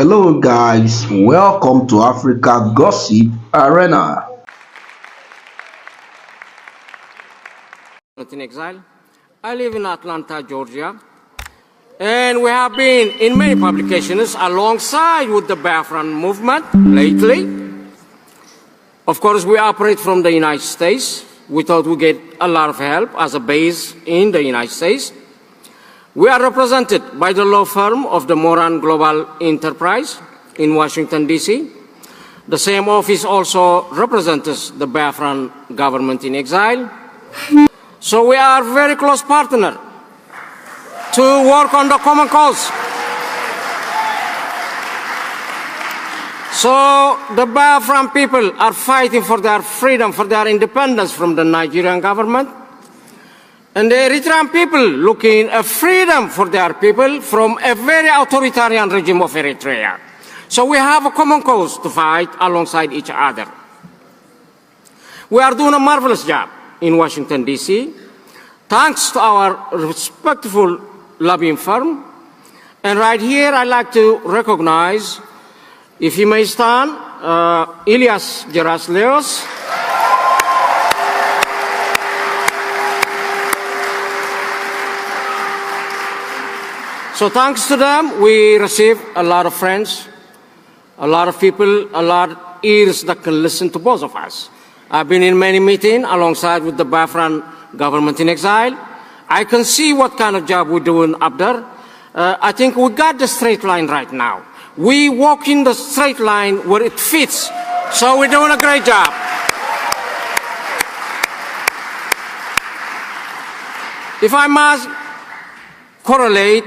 Hello guys, welcome to Africa Gossip Arena. In exile. I live in Atlanta, Georgia, and we have been in many publications alongside with the Biafran movement lately. Of course, we operate from the United States. We thought we get a lot of help as a base in the United States. We are represented by the law firm of the Moran Global Enterprise in Washington, D.C. The same office also represents the Biafran government in exile. So we are very close partner to work on the common cause. So the Biafran people are fighting for their freedom, for their independence from the Nigerian government. And the Eritrean people looking at freedom for their people from a very authoritarian regime of Eritrea. So we have a common cause to fight alongside each other. We are doing a marvelous job in Washington, D.C., thanks to our respectful lobbying firm. And right here, I'd like to recognize, if you may stand, Elias Gerasleos. So thanks to them, we receive a lot of friends, a lot of people, a lot of ears that can listen to both of us. I've been in many meetings alongside with the Biafran government in exile. I can see what kind of job we're doing up there. I think we got the straight line right now. We walk in the straight line where it fits. So we're doing a great job. If I must correlate,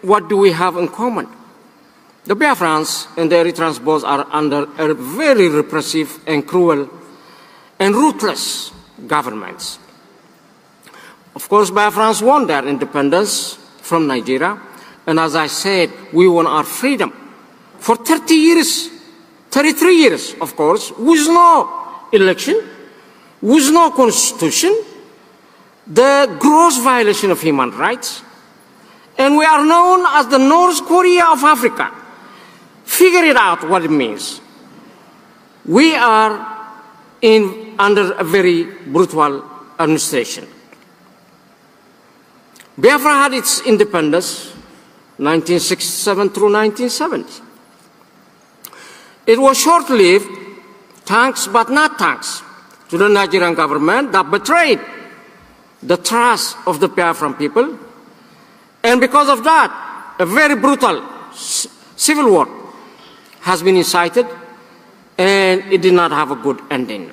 what do we have in common? The Biafrans and the Eritreans both are under a very repressive and cruel and ruthless governments. Of course, Biafrans won their independence from Nigeria, and as I said, we won our freedom. For 30 years, 33 years, of course, with no election, with no constitution, the gross violation of human rights, and we are known as the North Korea of Africa. Figure it out what it means. We are under a very brutal administration. Biafra had its independence 1967 through 1970. It was short-lived, thanks but not thanks to the Nigerian government that betrayed the trust of the Biafran people. And because of that, a very brutal civil war has been incited, and it did not have a good ending.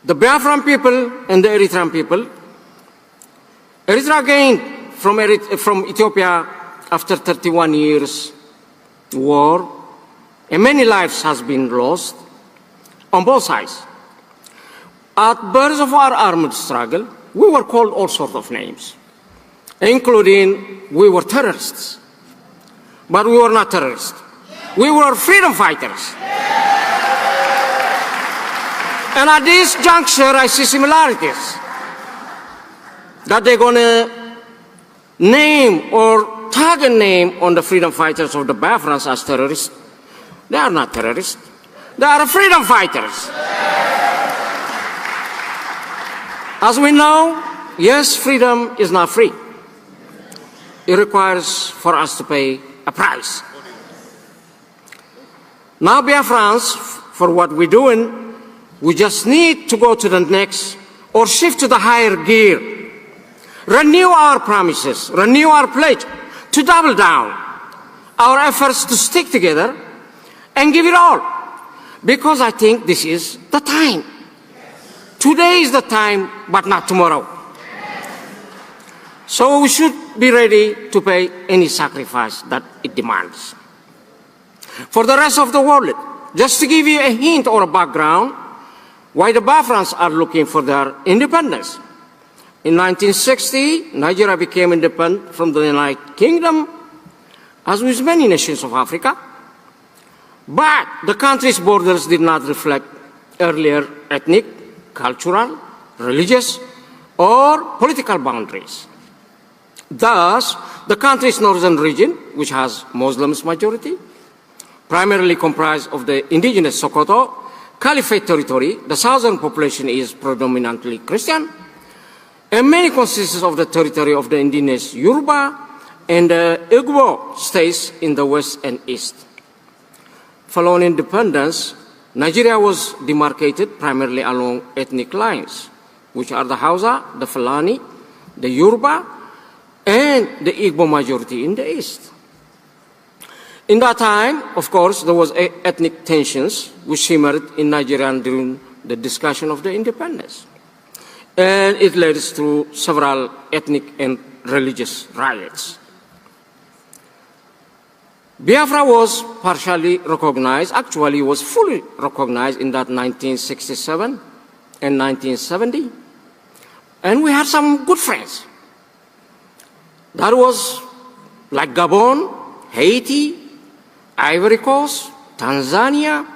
The Biafran people and the Eritrean people, Eritrea gained from Ethiopia after 31 years war, and many lives has been lost on both sides. At birth of our armed struggle, we were called all sorts of names, including we were terrorists. But we were not terrorists. We were freedom fighters. And at this juncture, I see similarities. That they're going to name or tag a name on the freedom fighters of the Biafrans as terrorists. They are not terrorists. They are freedom fighters. As we know, yes, freedom is not free. It requires for us to pay a price. Now, Biafrans, for what we're doing, we just need to go to the next or shift to the higher gear. Renew our promises, renew our pledge to double down our efforts to stick together and give it all. Because I think this is the time. Today is the time, but not tomorrow. So we should be ready to pay any sacrifice that it demands. For the rest of the world, just to give you a hint or a background, why the Biafrans are looking for their independence. In 1960, Nigeria became independent from the United Kingdom, as with many nations of Africa. But the country's borders did not reflect earlier ethnic, cultural, religious, or political boundaries. Thus, the country's northern region, which has Muslims majority, primarily comprised of the indigenous Sokoto Caliphate territory, the southern population is predominantly Christian, and many consists of the territory of the indigenous Yoruba and Igbo states in the west and east. Following independence, Nigeria was demarcated primarily along ethnic lines, which are the Hausa, the Fulani, the Yoruba, and the Igbo majority in the east. In that time, of course, there was ethnic tensions which simmered in Nigeria during the discussion of the independence. And it led to several ethnic and religious riots. Biafra was partially recognized, actually was fully recognized in that 1967 and 1970. And we had some good friends. That was like Gabon, Haiti, Ivory Coast, Tanzania,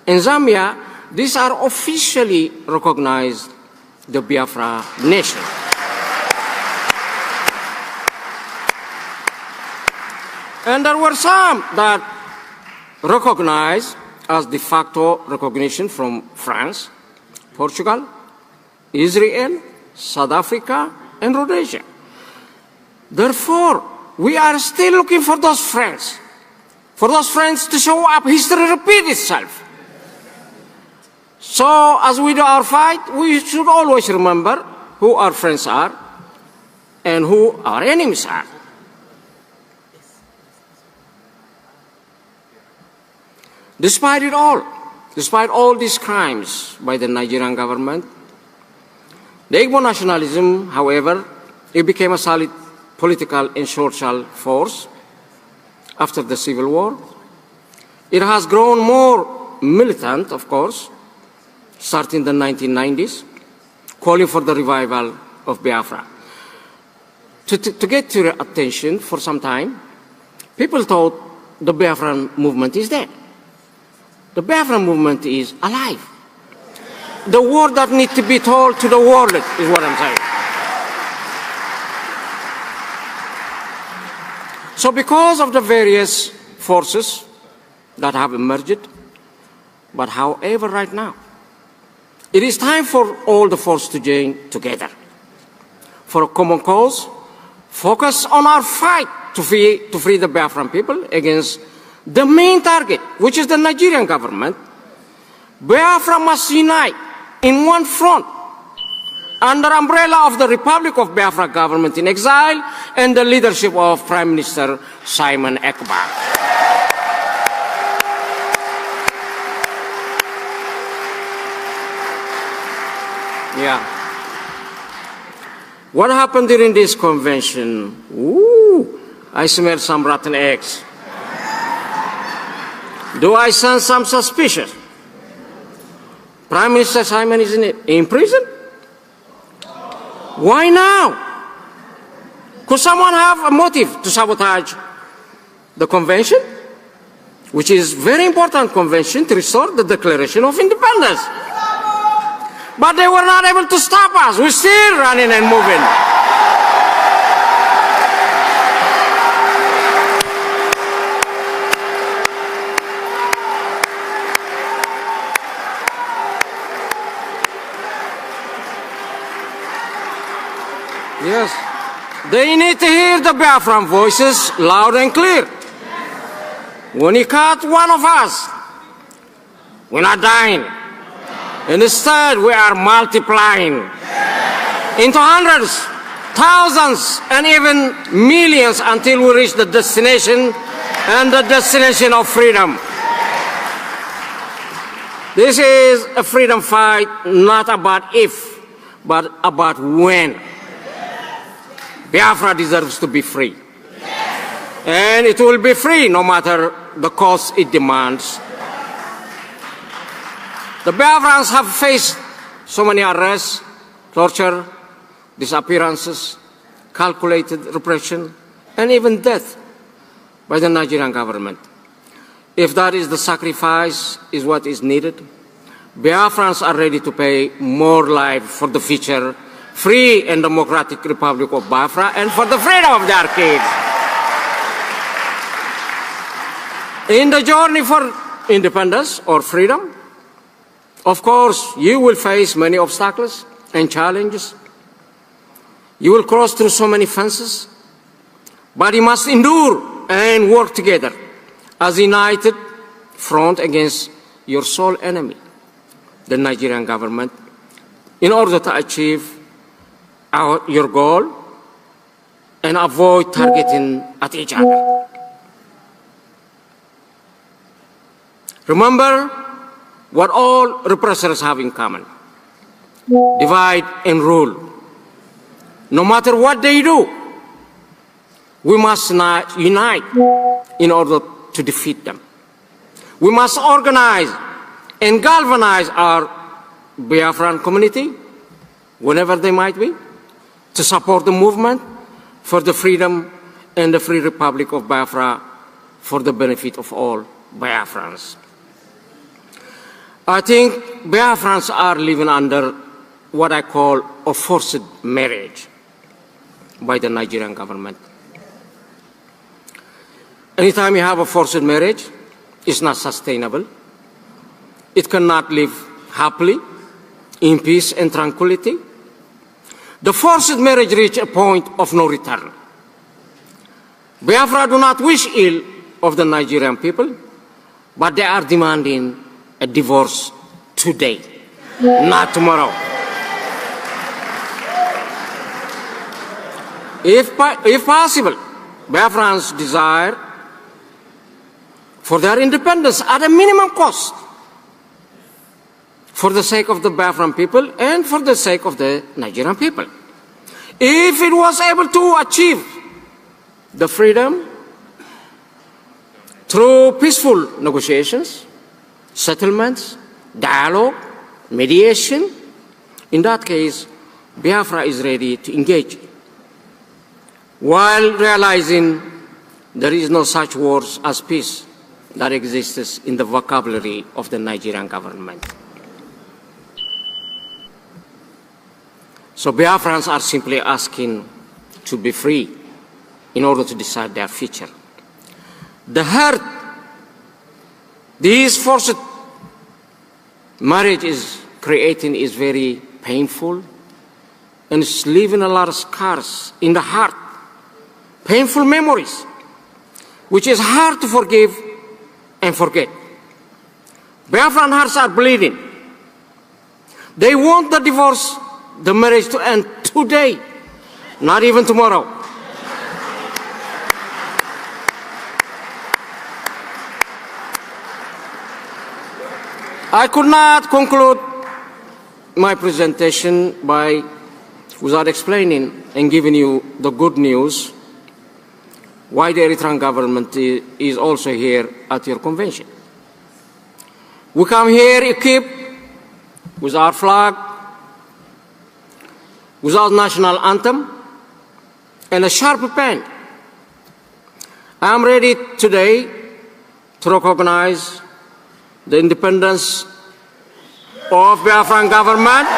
and Zambia. These are officially recognized the Biafra nation. And there were some that recognized as de facto recognition from France, Portugal, Israel, South Africa, and Rhodesia. Therefore, we are still looking for those friends to show up. History repeats itself. So, as we do our fight, we should always remember who our friends are and who our enemies are. Despite it all, despite all these crimes by the Nigerian government, the Igbo nationalism, however, it became a solid political and social force after the Civil War. It has grown more militant, of course, starting in the 1990s, calling for the revival of Biafra. To get to your attention for some time, people thought the Biafran movement is dead. The Biafra movement is alive. The word that needs to be told to the world is what I'm saying. So because of the various forces that have emerged, but however right now, it is time for all the forces to join together for a common cause, focus on our fight to free the Biafran people against the main target, which is the Nigerian government. Biafra must unite in one front under umbrella of the Republic of Biafra government in exile and the leadership of Prime Minister Simon Ekpa. Yeah. What happened during this convention? Ooh, I smell some rotten eggs. Do I sense some suspicion? Prime Minister Simon is in prison? Why now? Could someone have a motive to sabotage the convention, which is a very important convention to restore the Declaration of Independence? But they were not able to stop us. We're still running and moving. Yes, they need to hear the Biafran voices loud and clear. When you cut one of us, we're not dying. Instead, we are multiplying into hundreds, thousands, and even millions until we reach the destination and the destination of freedom. This is a freedom fight not about if, but about when. Biafra deserves to be free. And it will be free no matter the cost it demands. The Biafrans have faced so many arrests, torture, disappearances, calculated repression, and even death by the Nigerian government. If that is the sacrifice is what is needed, Biafrans are ready to pay more life for the future free and democratic Republic of Biafra and for the freedom of their kids. In the journey for independence or freedom, of course, you will face many obstacles and challenges. You will cross through so many fences, but you must endure and work together as a united front against your sole enemy, the Nigerian government, in order to achieve your goal and avoid targeting at each other. Remember what all repressors have in common: divide and rule. No matter what they do, we must unite in order to defeat them. We must organize and galvanize our Biafran community, whenever they might be, to support the movement for the freedom and the free Republic of Biafra for the benefit of all Biafrans. I think Biafrans are living under what I call a forced marriage by the Nigerian government. Anytime you have a forced marriage, it's not sustainable. It cannot live happily, in peace and tranquility. The forced marriage reached a point of no return. Biafra do not wish ill of the Nigerian people, but they are demanding a divorce today, not tomorrow. If possible, Biafrans desire for their independence at a minimum cost, for the sake of the Biafran people and for the sake of the Nigerian people. If it was able to achieve the freedom through peaceful negotiations, settlements, dialogue, mediation, in that case, Biafra is ready to engage, while realizing there is no such words as peace that exists in the vocabulary of the Nigerian government. So Biafrans are simply asking to be free in order to decide their future. The hurt this forced marriage is creating is very painful, and it's leaving a lot of scars in the heart, painful memories, which is hard to forgive and forget. Biafran hearts are bleeding. They want the divorce, the marriage to end today, not even tomorrow. I could not conclude my presentation without explaining and giving you the good news why the Eritrean government is also here at your convention. We come here equipped with our flag, with our national anthem, and a sharp pen. I am ready today to recognize the independence of Biafran government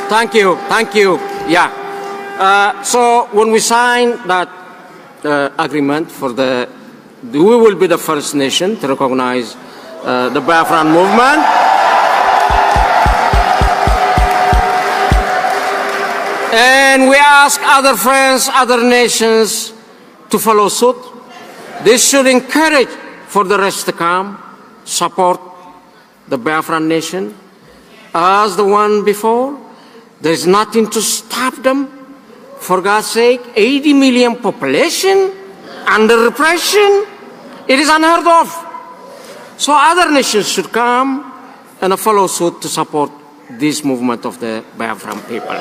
Thank you. Yeah. So when we sign that agreement we will be the first nation to recognize the Biafran movement. And we ask other friends, other nations to follow suit. This should encourage for the rest to come, support the Biafran nation as the one before. There is nothing to stop them For God's sake, 80 million population under repression, it is unheard of. So other nations should come and follow suit to support this movement of the Biafran people.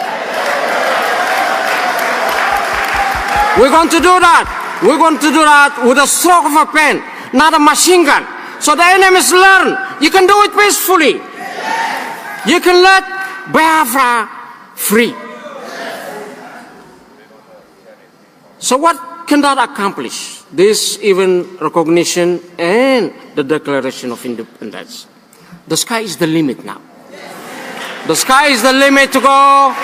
We're going to do that. We're going to do that with a stroke of a pen, not a machine gun. So the enemies learn. You can do it peacefully. You can let Biafra free. So what can that accomplish? This even recognition and the Declaration of Independence. The sky is the limit now. The sky is the limit to go.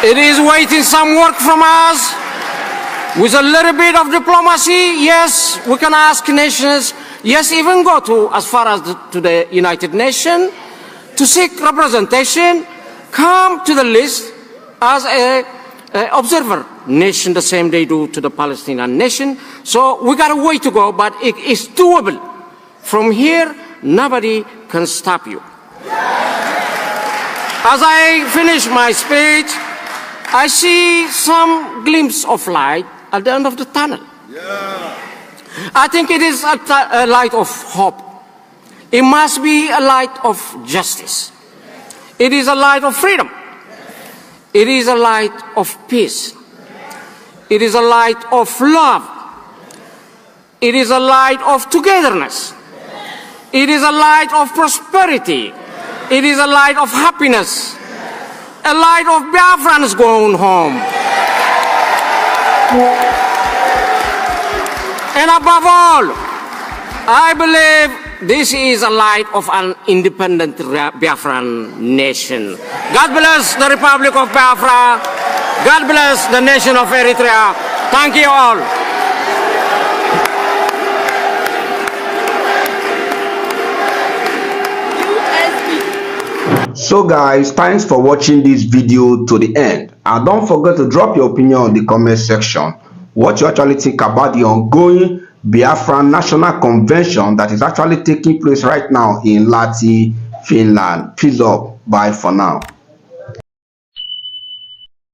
It is waiting some work from us. With a little bit of diplomacy, yes, we can ask nations, yes, even go to as far as to the United Nations to seek representation, come to the list as a observer nation, the same they do to the Palestinian nation. So we got a way to go, but it is doable. From here, nobody can stop you. As I finish my speech, I see some glimpse of light at the end of the tunnel. I think it is a light of hope. It must be a light of justice. It is a light of freedom. It is a light of peace. It is a light of love. It is a light of togetherness. It is a light of prosperity. It is a light of happiness. A light of Biafrans going home. And above all, I believe this is a light of an independent Biafran nation. God bless the Republic of Biafra. God bless the nation of Eritrea. Thank you all. So guys, thanks for watching this video to the end, and don't forget to drop your opinion in the comment section. What you actually think about the ongoing Biafra National Convention that is actually taking place right now in Lahti, Finland. Peace up. Bye for now.